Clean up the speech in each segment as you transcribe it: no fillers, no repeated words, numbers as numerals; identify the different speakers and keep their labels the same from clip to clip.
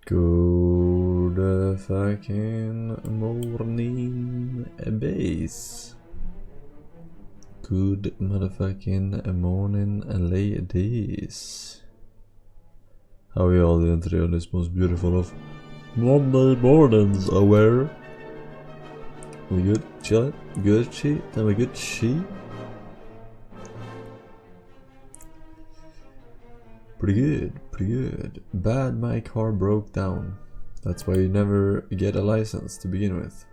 Speaker 1: Good fucking morning, base. Good motherfucking morning, ladies. How are you all doing today on this most beautiful of Monday mornings, aware? We good? Chillin'? Good shit? Have a good shit? Pretty good. Bad, my car broke down. That's why you never get a license to begin with.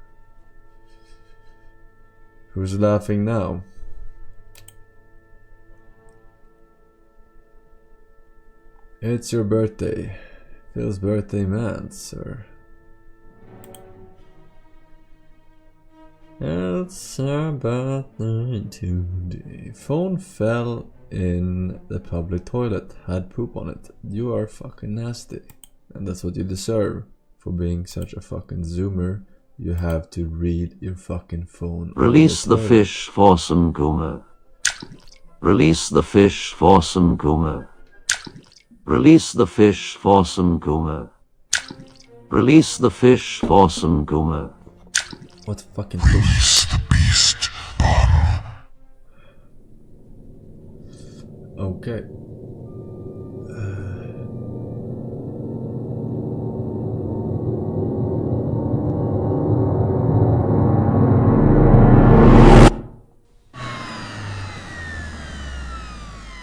Speaker 1: Who's laughing now? It's your birthday. Phil's birthday man, sir. It's our birthday today. Phone fell in the public toilet, had poop on it. You are fucking nasty. And that's what you deserve for being such a fucking zoomer. You have to read your fucking phone.
Speaker 2: Release the fish, Forsen Goomer. Release the fish, Forsen Goomer. Release the fish, Forsen Goomer. Release the fish, Forsen Goomer.
Speaker 1: What fucking fish?
Speaker 3: The beast.
Speaker 1: Okay.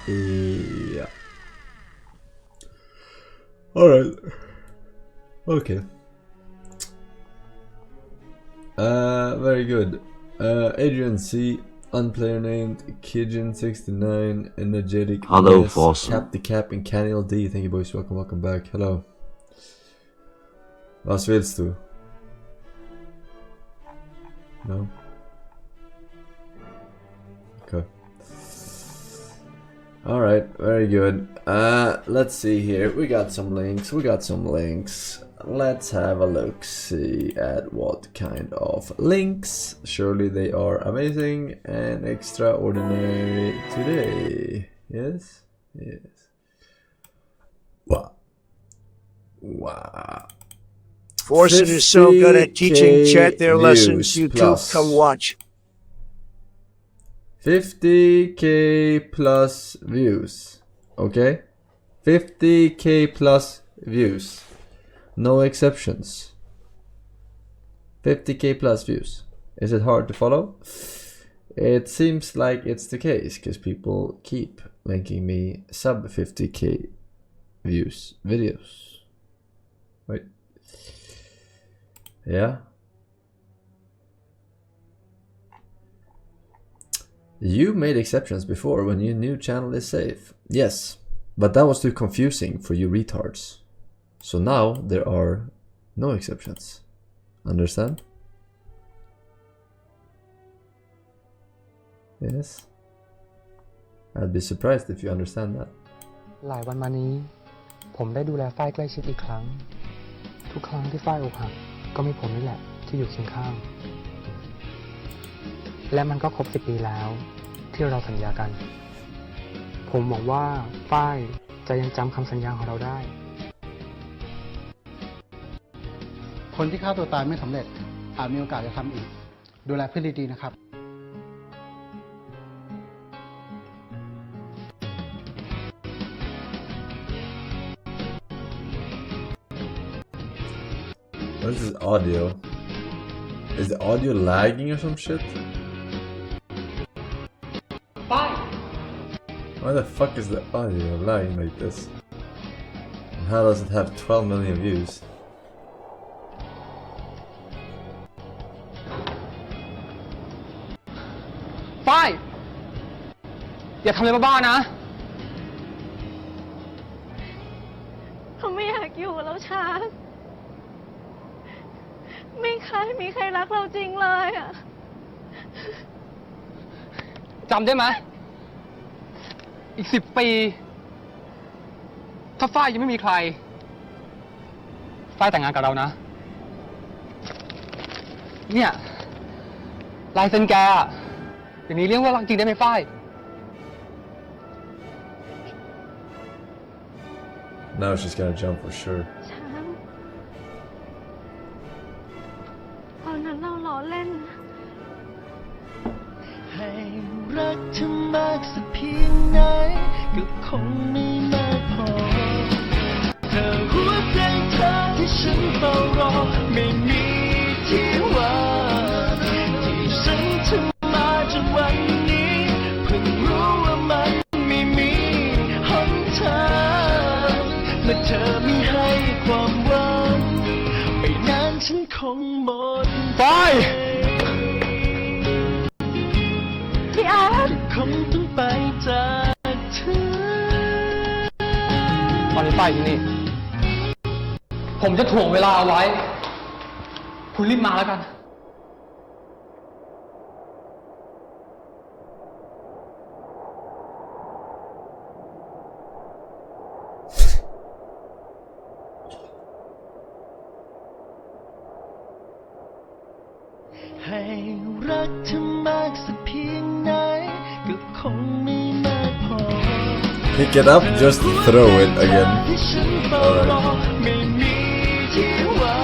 Speaker 1: Yeah. Alright. Okay. Very good. Adrian C. Unplayer named Kijin69, energetic.
Speaker 2: Hello,
Speaker 1: yes,
Speaker 2: Forsen.
Speaker 1: Cap the Cap and Caniel D. Thank you, boys. Welcome back. Hello. Vad vill du? No? Okay. Alright, very good. Let's see here. We got some links. Let's have a look, see at what kind of links. Surely they are amazing and extraordinary today. Yes? Yes. Wow.
Speaker 4: Forsen is so good at teaching chat their lessons. YouTube,
Speaker 1: plus.
Speaker 4: come watch.
Speaker 1: 50k plus views. Okay? 50k plus views. No exceptions. 50k plus views. Is it hard to follow? It seems like it's the case because people keep linking me sub 50k views videos. Wait. Yeah. You made exceptions before when you knew channel is safe. Yes, but that was too confusing for you retards. So now there are no exceptions. Understand? Yes. I'd be surprised if you understand that.
Speaker 5: หลายวันมานี้ผมได้ดูแลฝ้ายใกล้ชิดอีกครั้งทุกครั้งที่ฝ้ายอกหักก็มีผมนี่แหละที่อยู่เคียงข้างและมันก็ครบ10 ปีแล้วที่เราสัญญากันผมหวังว่าฝ้ายจะยังจำคำสัญญาของเราได้
Speaker 6: คนที่ฆ่าตัวตายไม่สำเร็จอาจมีโอกาสจะทำอีกดูแลเพื่อนดีๆนะครับ
Speaker 1: What is this audio? Is the audio lagging or some shit? Why the fuck is the audio lagging like this? And how does it have 12 million views?
Speaker 5: ฝ้ายอย่าทำอะไรบ้าๆนะ
Speaker 7: เขาไม่อยากอยู่แล้วชาร์ลไม่เคยมีใครรักเราจริงเลยอ่ะ
Speaker 5: จำได้ไหมอีก10 ปีถ้าฝ้ายยังไม่มีใครฝ้ายแต่งงานกับเรานะเนี่ยลายเซ็นแกอะอย่างนี้เรียกว่ารักจริงได้ไหมฝ้าย
Speaker 1: Now she's gonna jump for sure.
Speaker 7: ช้าง
Speaker 3: ไหนก็คงไม่มากพอเธอหัวใจเธอที่ฉันเฝ้ารอไม่มีที่ว่าที่ฉันถึงมาจนวันนี้เพิ่งรู้ว่ามันไม่มีหนทางเมื่อเธอไม่ให้ความหวังไม่นานฉันคงหมด
Speaker 6: ไป
Speaker 7: พี่อาร์ต
Speaker 3: คงต้องไปจากเธอ
Speaker 5: ตอนนี้ป้ายที่นี่ ผมจะถ่วงเวลาเอาไว้ คุณรีบมาแล้วกัน
Speaker 3: ให้รักเธอมากสักเพียงไหนก็คงไม่มากพอ
Speaker 1: Pick it up, just throw it again. Alright.
Speaker 3: ไม่มีที่ว่า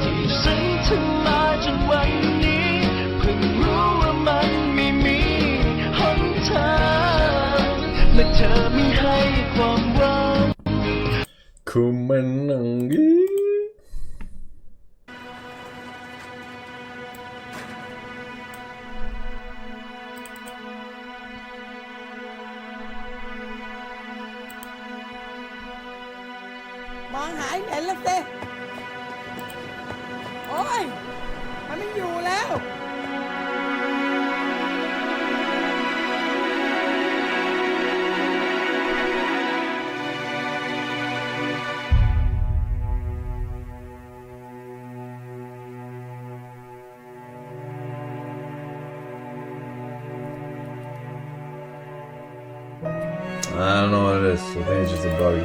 Speaker 3: ที่ฉันถึงมาจนวันนี้เพิ่งรู้ว่ามันไม่มีหนทางเมื่อเธอไม่ให้ความหวัง
Speaker 1: Ku menangis.
Speaker 8: มองหายเห็นแล้วสิโอ้ยมันไม่อยู่แล้ว
Speaker 1: I don't know what it is. I think it's just a bug.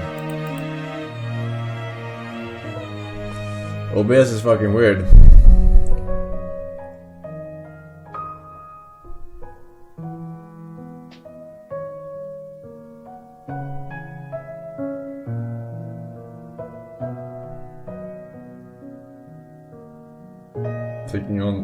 Speaker 1: OBS is fucking weird. Taking on.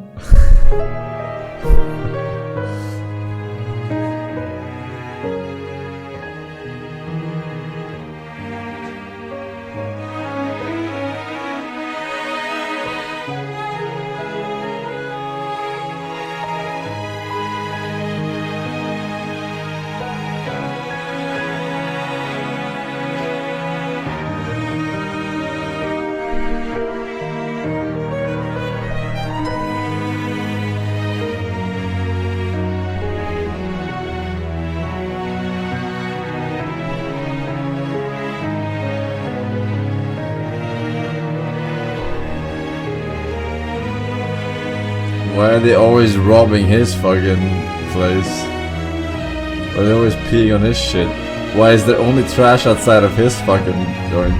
Speaker 1: Why are they always robbing his fucking place? Why are they always peeing on his shit? Why is there only trash outside of his fucking joint?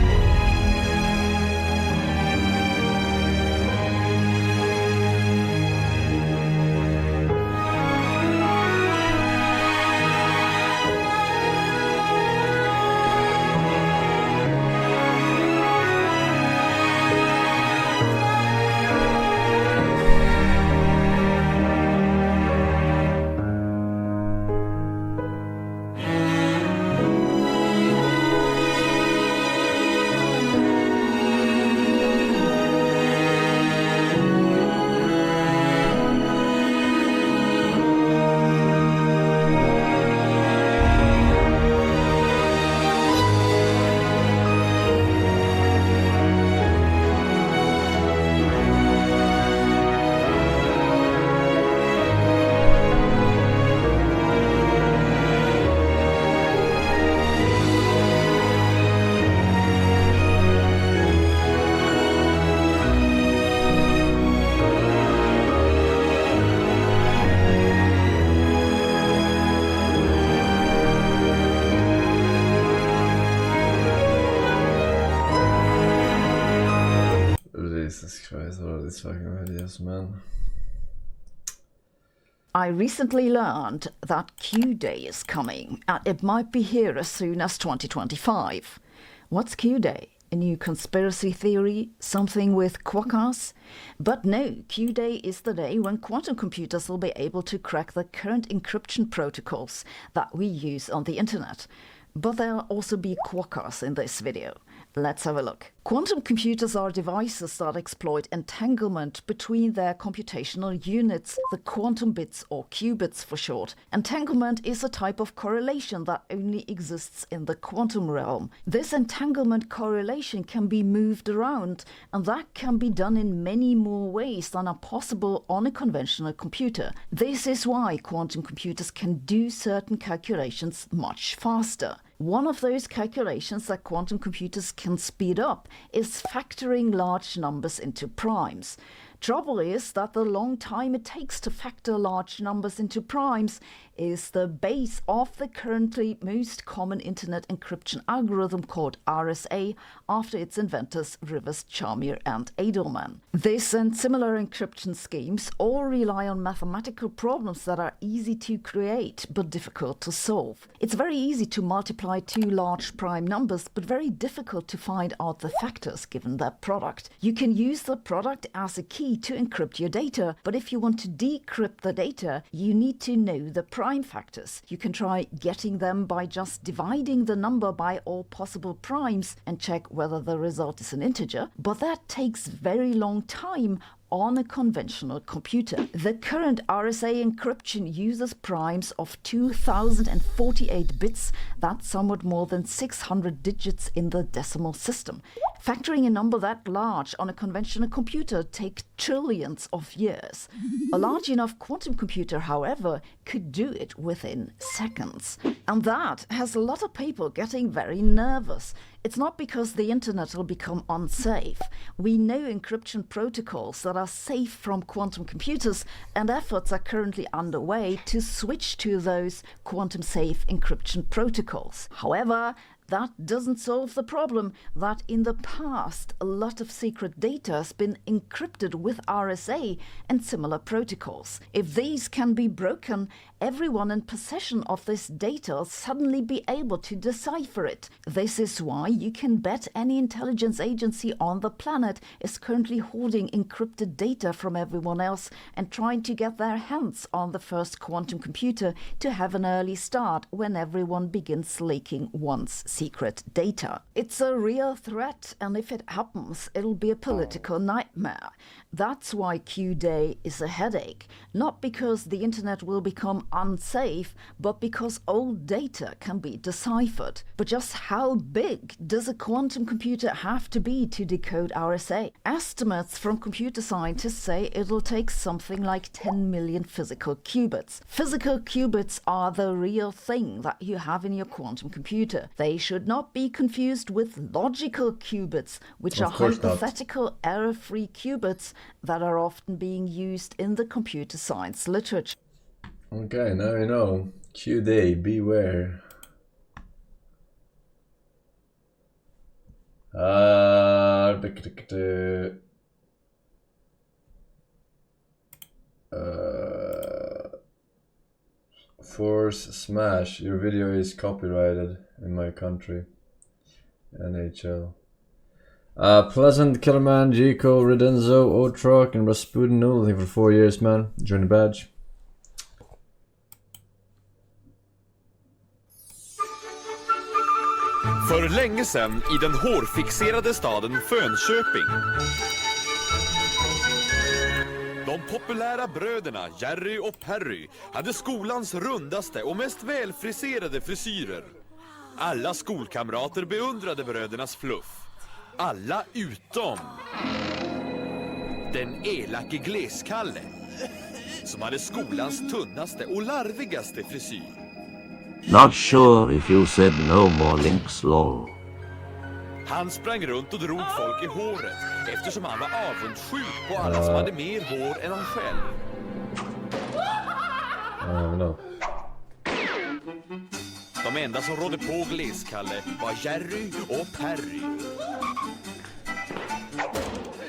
Speaker 1: Jesus Christ, what are these fucking videos, man?
Speaker 9: I recently learned that Q Day is coming, and it might be here as soon as 2025. What's Q Day? A new conspiracy theory? Something with quackers? But no, Q-Day is the day when quantum computers will be able to crack the current encryption protocols that we use on the internet. But there'll also be quackers in this video. Let's have a look. Quantum computers are devices that exploit entanglement between their computational units, the quantum bits or qubits for short. Entanglement is a type of correlation that only exists in the quantum realm. This entanglement correlation can be moved around, and that can be done in many more ways than are possible on a conventional computer. This is why quantum computers can do certain calculations much faster. One of those calculations that quantum computers can speed up is factoring large numbers into primes. Trouble is that the long time it takes to factor large numbers into primes is the base of the currently most common internet encryption algorithm called RSA after its inventors Rivers, Charmier and Edelman. This and similar encryption schemes all rely on mathematical problems that are easy to create but difficult to solve. It's very easy to multiply two large prime numbers but very difficult to find out the factors given their product. You can use the product as a key to encrypt your data, but if you want to decrypt the data, you need to know the prime factors. You can try getting them by just dividing the number by all possible primes and check whether the result is an integer, but that takes very long time on a conventional computer. The current RSA encryption uses primes of 2048 bits, that's somewhat more than 600 digits in the decimal system. Factoring a number that large on a conventional computer takes trillions of years. A large enough quantum computer, however, could do it within seconds. And that has a lot of people getting very nervous. It's not because the internet will become unsafe. We know encryption protocols that are safe from quantum computers, and efforts are currently underway to switch to those quantum-safe encryption protocols. However, that doesn't solve the problem that in the past a lot of secret data has been encrypted with RSA and similar protocols. If these can be broken, everyone in possession of this data will suddenly be able to decipher it. This is why you can bet any intelligence agency on the planet is currently holding encrypted data from everyone else and trying to get their hands on the first quantum computer to have an early start when everyone begins leaking one's secret data. It's a real threat, and if it happens, it'll be a political nightmare. That's why Q-Day is a headache. Not because the internet will become unsafe, but because old data can be deciphered. But just how big does a quantum computer have to be to decode RSA? Estimates from computer scientists say it'll take something like 10 million physical qubits. Physical qubits are the real thing that you have in your quantum computer. They should not be confused with logical qubits, which are hypothetical error-free qubits that are often being used in the computer science literature.
Speaker 1: Okay, now you know. Q-Day, beware. Force smash. Your video is copyrighted in my country. NHL. Pleasant, Killerman, Gico, Redenzo, Otrok, and Rasputin Noodle for 4 years, man. Join the badge.
Speaker 10: För länge sedan i den hårfixerade staden Fönköping. De populära bröderna Jerry och Perry hade skolans rundaste och mest välfriserade frisyrer. Alla skolkamrater beundrade brödernas fluff. Alla utom den elake Gleskalle, som hade skolans tunnaste och larvigaste frisyr.
Speaker 2: Not sure if you said no more links, lol.
Speaker 10: Han sprang runt och drog folk i håret eftersom han var avundsjuk på alla som hade mer hår än han själv.
Speaker 1: No.
Speaker 10: De enda som rådde på Gleskalle var Jerry och Perry.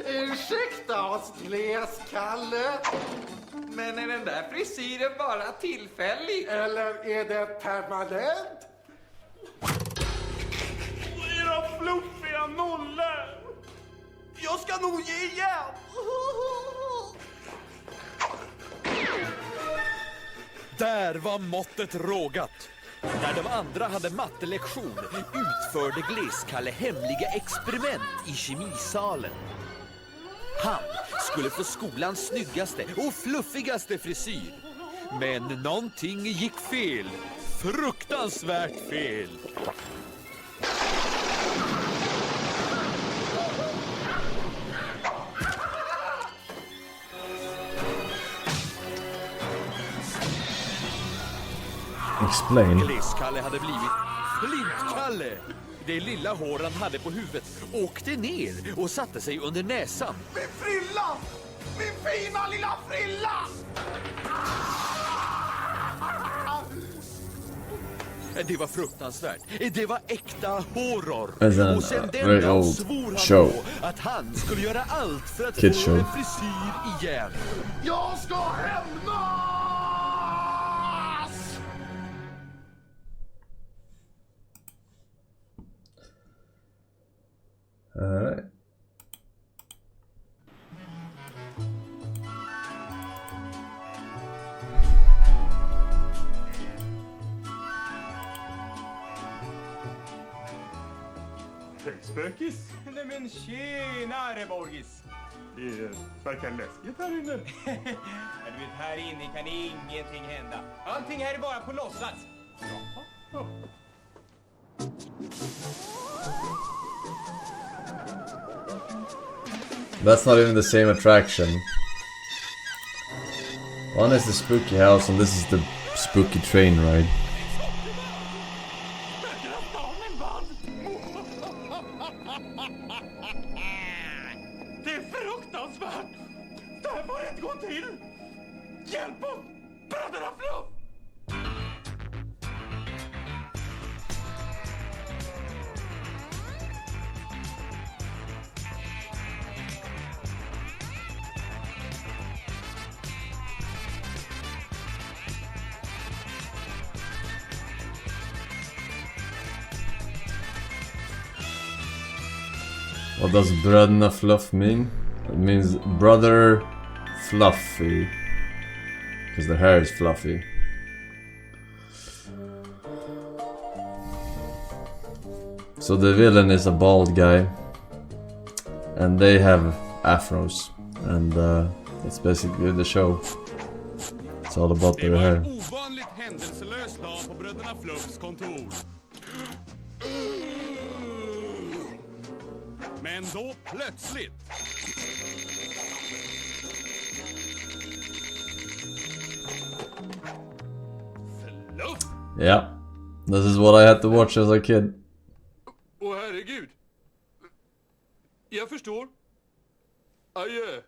Speaker 11: Ursäkta oss, Gleskalle. Men är den där frisyren bara tillfällig? Eller är det permanent? Era fluffiga
Speaker 3: inga nollor. Jag ska nog ge igen.
Speaker 10: Där var måttet rågat. När de andra hade mattelektion utförde Gleskalle hemliga experiment i kemisalen. Han skulle få skolans snyggaste och fluffigaste frisyr. Men någonting gick fel. Fruktansvärt fel.
Speaker 1: Explain.
Speaker 10: Gleskalle hade blivit Flintkalle. Det lilla hår han hade på huvudet åkte ner och satte sig under näsan.
Speaker 3: Min frilla! Min fina lilla frilla!
Speaker 10: Det var fruktansvärt. Det var äkta horror.
Speaker 1: Och
Speaker 10: sen den dagen svor han på att han skulle göra allt för att få en frisyr igen.
Speaker 3: Jag ska hämnas!
Speaker 1: Alright.
Speaker 3: Hej spökis! Nej men tjenare Borgis! Det verkar läskigt här inne. Du vet, här inne kan ingenting hända. Allting här är bara på låtsas. Jaha.
Speaker 1: That's not even the same attraction. One is the spooky house and this is the spooky train ride.
Speaker 3: Det är fruktansvärt! Det här får inte gå till! Hjälp oss! Bröderna Fluff!
Speaker 1: What does Bröderna Fluff mean? It means brother fluffy. Because their hair is fluffy. So the villain is a bald guy. And they have afros. And that's basically the show. It's all about their hair.
Speaker 10: Ovanligt händelselös dag på Bröderna Fluffs kontor. Men då plötsligt... Fluff!
Speaker 1: Yeah. This is what I had to watch as a kid.
Speaker 10: Åh herregud. Jag förstår. Adjö.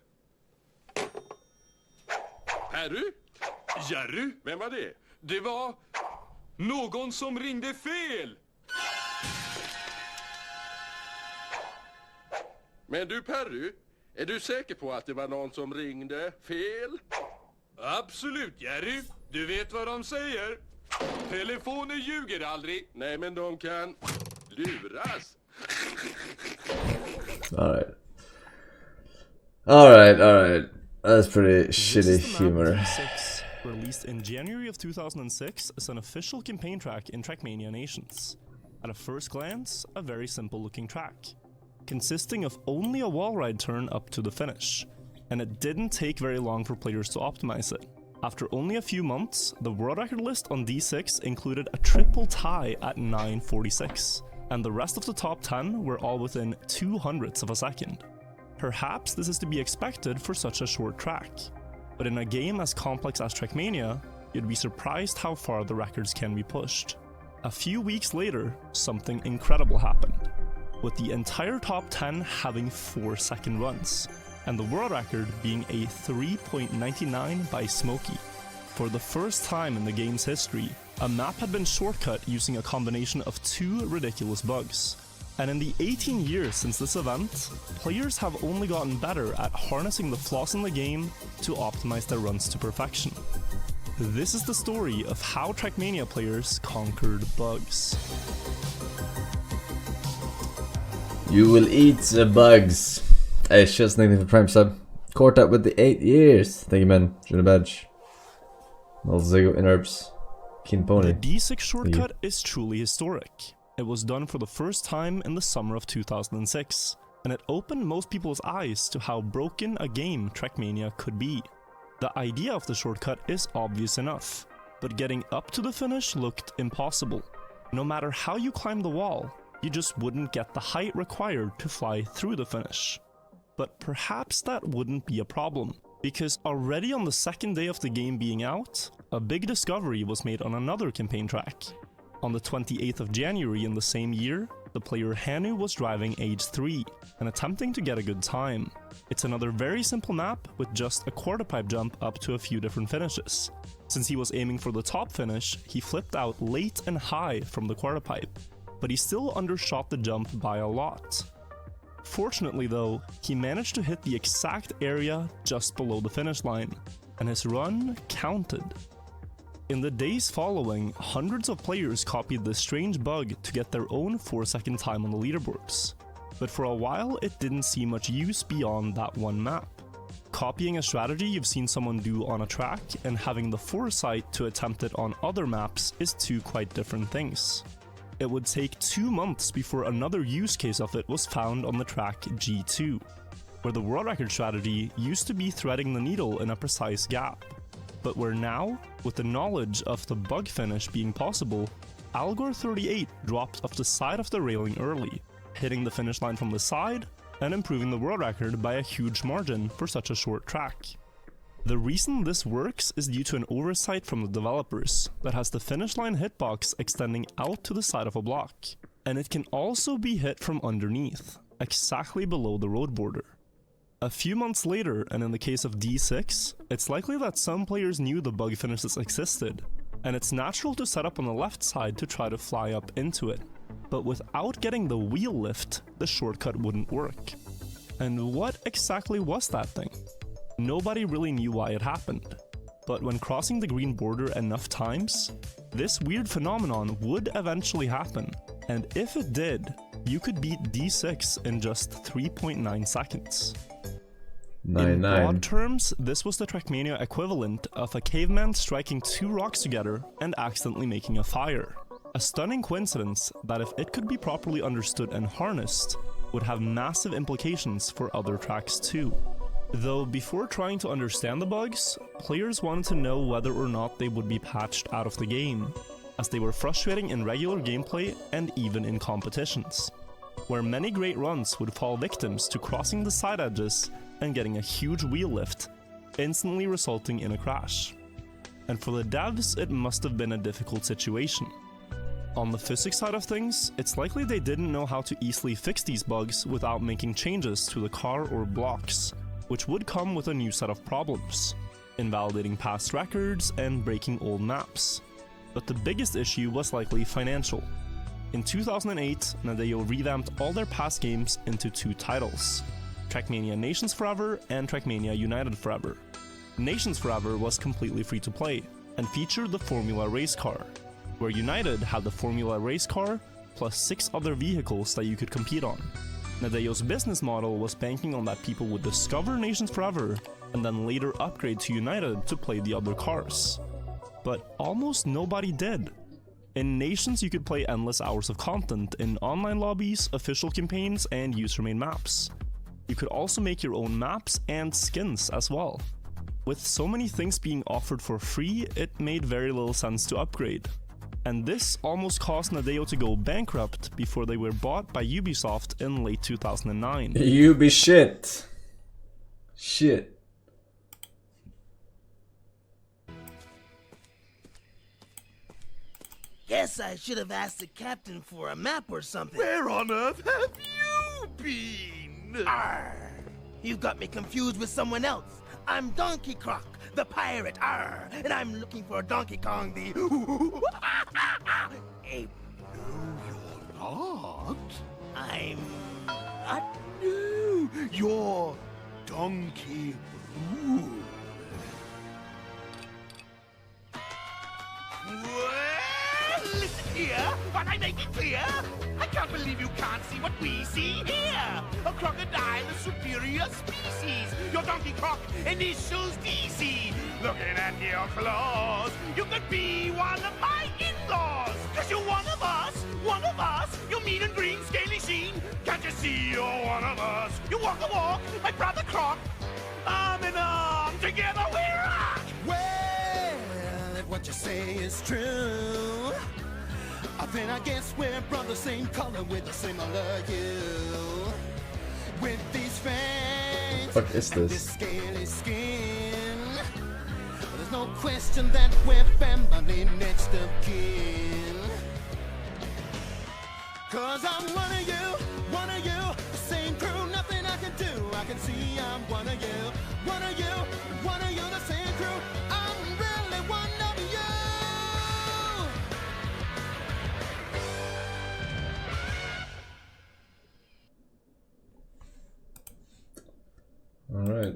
Speaker 10: Harry? Jerry? Vem var det? Det var någon som ringde fel.
Speaker 12: Men du Perry, är du säker på att det var någon som ringde fel?
Speaker 10: Absolut, Jerry. Du vet vad de säger. Telefoner ljuger aldrig.
Speaker 12: Nej, men de kan luras.
Speaker 1: Alright. That's pretty shitty humor.
Speaker 13: Released in January of 2006 as an official campaign track in Trackmania Nations. At a first glance, a very simple looking track, consisting of only a wall ride turn up to the finish, and it didn't take very long for players to optimize it. After only a few months, the world record list on D6 included a triple tie at 9:46, and the rest of the top 10 were all within 200ths of a second. Perhaps this is to be expected for such a short track, but in a game as complex as Trackmania, you'd be surprised how far the records can be pushed. A few weeks later, something incredible happened, with the entire top 10 having 4-second runs, and the world record being a 3.99 by Smokey. For the first time in the game's history, a map had been shortcut using a combination of two ridiculous bugs. And in the 18 years since this event, players have only gotten better at harnessing the flaws in the game to optimize their runs to perfection. This is the story of how Trackmania players conquered bugs.
Speaker 1: You will eat the bugs. Hey, just thank you for Prime sub. Caught up with the 8 years. Thank you, man. Join the badge. Malzigo in herbs. Keen pony.
Speaker 13: The D6 shortcut is truly historic. It was done for the first time in the summer of 2006, and it opened most people's eyes to how broken a game Trackmania could be. The idea of the shortcut is obvious enough, but getting up to the finish looked impossible. No matter how you climbed the wall, you just wouldn't get the height required to fly through the finish. But perhaps that wouldn't be a problem, because already on the second day of the game being out, a big discovery was made on another campaign track. On the 28th of January in the same year, the player Hanu was driving age 3 and attempting to get a good time. It's another very simple map with just a quarter pipe jump up to a few different finishes. Since he was aiming for the top finish, he flipped out late and high from the quarter pipe, but he still undershot the jump by a lot. Fortunately though, he managed to hit the exact area just below the finish line, and his run counted. In the days following, hundreds of players copied this strange bug to get their own 4-second time on the leaderboards. But for a while, it didn't see much use beyond that one map. Copying a strategy you've seen someone do on a track and having the foresight to attempt it on other maps is two quite different things. It would take 2 months before another use case of it was found on the track G2, where the world record strategy used to be threading the needle in a precise gap. But where now, with the knowledge of the bug finish being possible, Algor 38 dropped off the side of the railing early, hitting the finish line from the side and improving the world record by a huge margin for such a short track. The reason this works is due to an oversight from the developers that has the finish line hitbox extending out to the side of a block, and it can also be hit from underneath, exactly below the road border. A few months later, and in the case of D6, it's likely that some players knew the bug finishes existed, and it's natural to set up on the left side to try to fly up into it. But without getting the wheel lift, the shortcut wouldn't work. And what exactly was that thing? Nobody really knew why it happened. But when crossing the green border enough times, this weird phenomenon would eventually happen. And if it did, you could beat D6 in just 3.9 seconds. In broad terms, this was the Trackmania equivalent of a caveman striking 2 rocks together and accidentally making a fire. A stunning coincidence that, if it could be properly understood and harnessed, would have massive implications for other tracks too. Though before trying to understand the bugs, players wanted to know whether or not they would be patched out of the game, as they were frustrating in regular gameplay and even in competitions, where many great runs would fall victims to crossing the side edges and getting a huge wheel lift, instantly resulting in a crash. And for the devs, it must have been a difficult situation. On the physics side of things, it's likely they didn't know how to easily fix these bugs without making changes to the car or blocks, which would come with a new set of problems, invalidating past records and breaking old maps. But the biggest issue was likely financial. In 2008, Nadeo revamped all their past games into 2 titles, Trackmania Nations Forever and Trackmania United Forever. Nations Forever was completely free to play, and featured the Formula race car, where United had the Formula race car plus 6 other vehicles that you could compete on. Nadeo's business model was banking on that people would discover Nations Forever and then later upgrade to United to play the other cars. But almost nobody did. In Nations, you could play endless hours of content in online lobbies, official campaigns, and user-made maps. You could also make your own maps and skins as well. With so many things being offered for free, it made very little sense to upgrade. And this almost caused Nadeo to go bankrupt before they were bought by Ubisoft in late 2009.
Speaker 1: Ubi shit. Shit.
Speaker 8: Guess I should have asked the captain for a map or something.
Speaker 11: Where on earth have you been?
Speaker 8: Arr! You got me confused with someone else. I'm Donkey Croc, the pirate, arr! And I'm looking for Donkey Kong, the ape.
Speaker 11: No, you're not.
Speaker 8: I'm not.
Speaker 11: No, you're Donkey Roo. Well, listen here. but I make it clear. I can't believe you can't see what we see here. A crocodile, a superior species. Your donkey cock initials DC. Looking at your claws, you could be one of my in-laws. Cause you're one of us, one of us. You're mean and green, scaly sheen. Can't you see you're one of us? You walk a walk, my brother Croc. Arm in arm, together we rock. Well, if what you say is true, then I guess we're brothers, same color with a similar hue. With these fangs
Speaker 1: What is
Speaker 11: and
Speaker 1: this?
Speaker 11: this scaly skin, there's no question that we're family next of kin. Cause I'm one of you, the same crew, nothing I can do. I can see I'm one of you, one of you, one of you, the same crew. I'm really one of you.
Speaker 1: All right.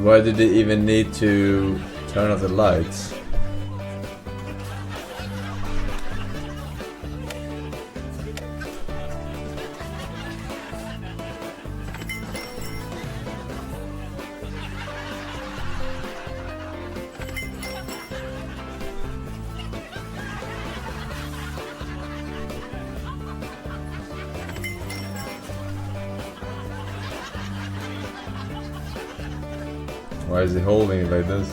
Speaker 1: Why did they even need to turn off the lights? Why is he holding it like this?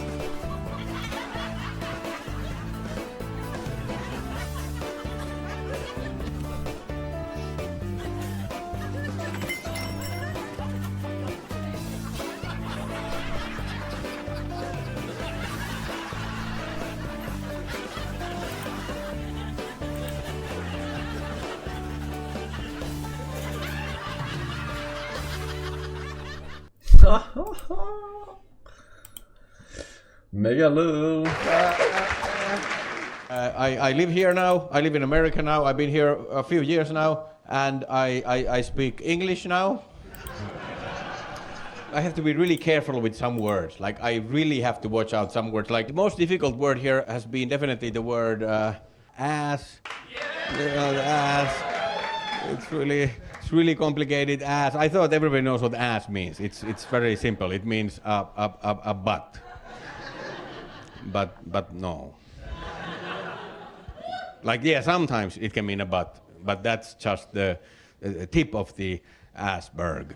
Speaker 1: Megaloo.
Speaker 14: I live here now. I live in America now. I've been here a few years now, and I speak English now. I have to be really careful with some words. Like, I really have to watch out some words. Like, the most difficult word here has been definitely the word ass. Ass. It's really complicated. Ass. I thought everybody knows what ass means. It's very simple. It means a butt. But no. Like, yeah, sometimes it can mean a butt, but that's just the tip of the iceberg.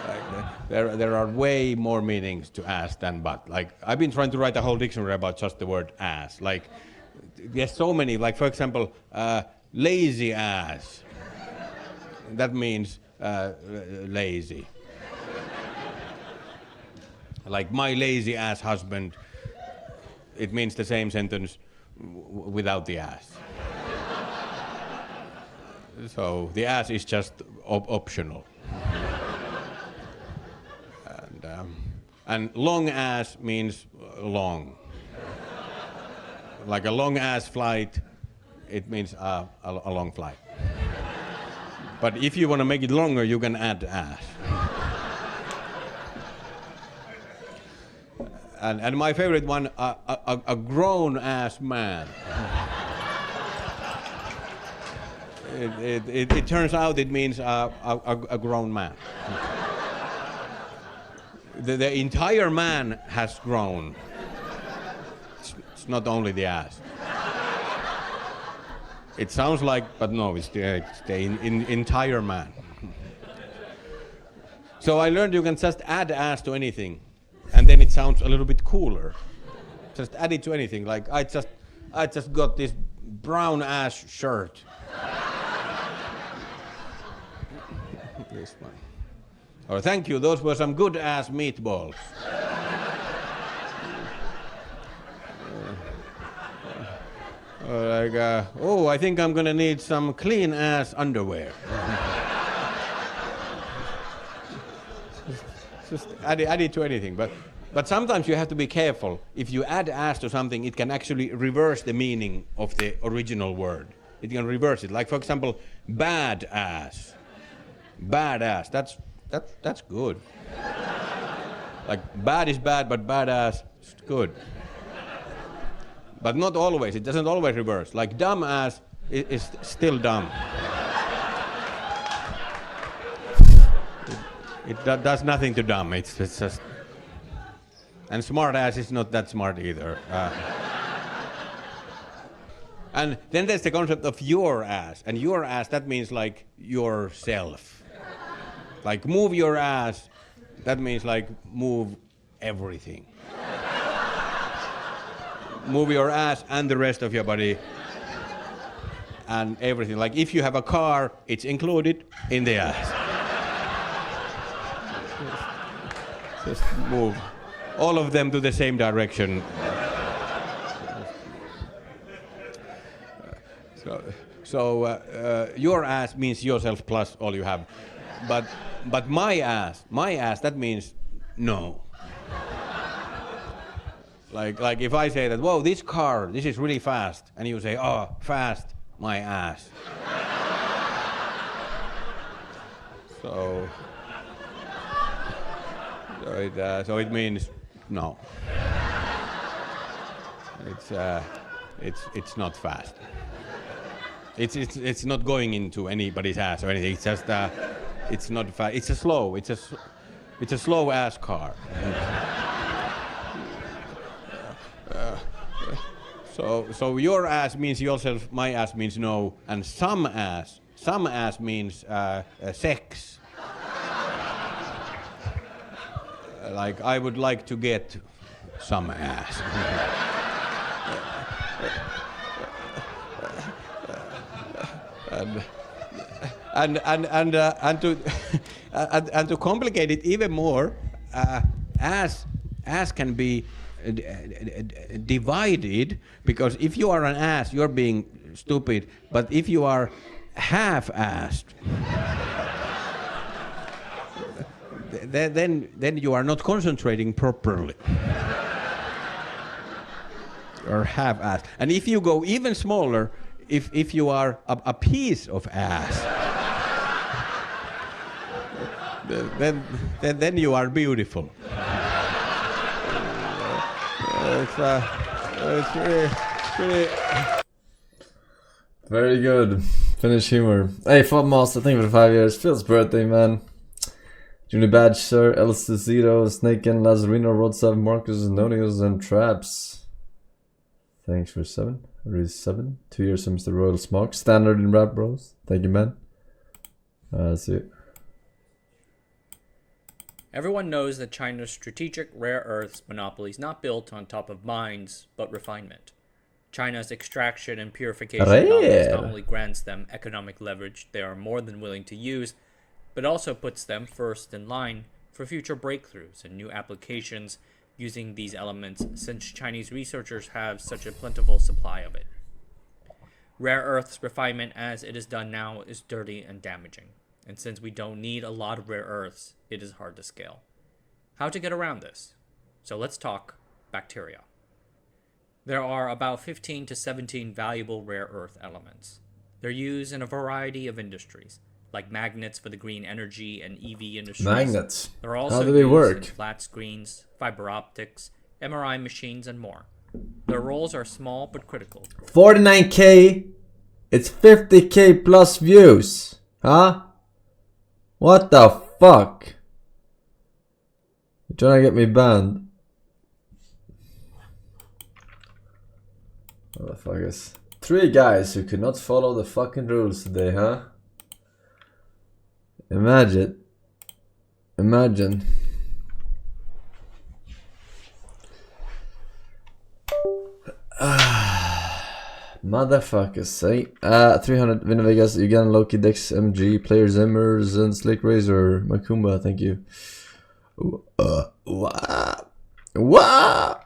Speaker 14: Like, there are way more meanings to ass than butt. Like, I've been trying to write a whole dictionary about just the word ass. Like, there's so many. Like, for example, lazy ass. That means lazy. Like, my lazy ass husband. It means the same sentence without the ass. So the ass is just optional. And long ass means long. Like a long ass flight, it means a long flight. But if you want to make it longer, you can add ass. And my favorite one, a grown-ass man. It turns out it means a grown man. The entire man has grown. It's not only the ass. It sounds like, but no, it's the entire man. So I learned you can just add ass to anything. And then it sounds a little bit cooler. Just add it to anything. Like, I just got this brown ass shirt. This one. Or thank you, those were some good ass meatballs. Or like, oh, I think I'm gonna need some clean ass underwear. Just add it to anything, but sometimes you have to be careful. If you add ass to something, it can actually reverse the meaning of the original word. It can reverse it. Like, for example, bad ass. Bad ass. That's good. Like, bad is bad, but badass is good. But not always. It doesn't always reverse. Like, dumb ass is still dumb. It does nothing to dumb. It's just. And smart ass is not that smart either. And then there's the concept of your ass. And your ass, that means like yourself. Like, move your ass, that means like move everything. Move your ass and the rest of your body and everything. Like, if you have a car, it's included in the ass. Just move all of them to the same direction. So your ass means yourself plus all you have. But my ass, that means no. Like if I say that, whoa, this car, this is really fast, and you say, oh, fast, my ass. So it means no. It's not fast. It's not going into anybody's ass or anything. It's just it's not fast. It's a slow ass car. So your ass means yourself, my ass means no, and some ass means sex. Like, I would like to get some ass. And to complicate it even more, ass can be divided, because if you are an ass, you're being stupid. But if you are half-assed, then you are not concentrating properly. Or half-assed. And if you go even smaller, if you are a piece of ass, then you are beautiful. It's really
Speaker 1: very good. Finnish humor. Hey, Fobmaster, thank you for the 5 years. Phil's birthday, man. Juni Badge, Sir, Elstezito, Snaken, Lazarino, Rodsav, Marcus, Nonios, and Traps. Thanks for 7. Riz 7. 2 years from Mr. Royal Smoke. Standard in rap, bros. Thank you, man. That's it.
Speaker 15: Everyone knows that China's strategic rare earths monopoly is not built on top of mines, but refinement. China's extraction and purification dominance not only grants them economic leverage they are more than willing to use, but also puts them first in line for future breakthroughs and new applications using these elements, since Chinese researchers have such a plentiful supply of it. Rare earths refinement as it is done now is dirty and damaging, and since we don't need a lot of rare earths, it is hard to scale. How to get around this? So let's talk bacteria. There are about 15 to 17 valuable rare earth elements. They're used in a variety of industries, like magnets for the green energy and EV industries.
Speaker 1: Magnets.
Speaker 15: They're also
Speaker 1: how do they work?
Speaker 15: In flat screens, fiber optics, MRI machines, and more. Their roles are small but critical.
Speaker 1: 49k. It's 50k plus views. Huh? What the fuck? You're trying to get me banned. Motherfuckers. 3 guys who could not follow the fucking rules today, huh? Imagine. Motherfuckers, say. 300 Vinavegas, Uganda, Loki, Dex, MG, Player Zimmers, and Slick Razor, Makumba, thank you. Wah!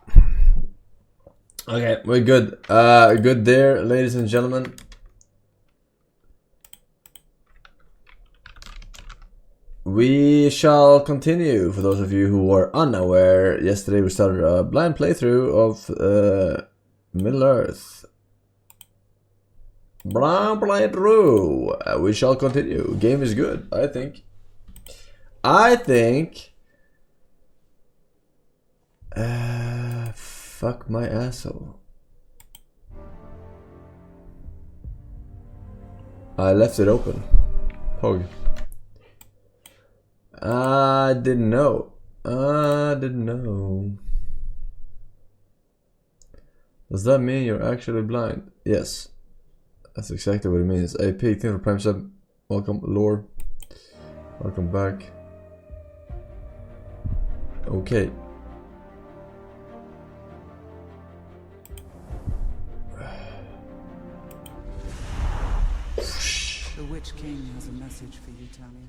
Speaker 1: Okay, we're good. Good there, ladies and gentlemen. We shall continue. For those of you who were unaware, yesterday we started a blind playthrough of Middle-earth. Blind playthrough. We shall continue. Game is good, I think. Fuck my asshole. I left it open. Pog. I didn't know. Does that mean you're actually blind? Yes. That's exactly what it means. AP, thank you for Prime Sub. Welcome, Lore. Welcome back. Okay.
Speaker 16: The Witch King has a message for you, Talia.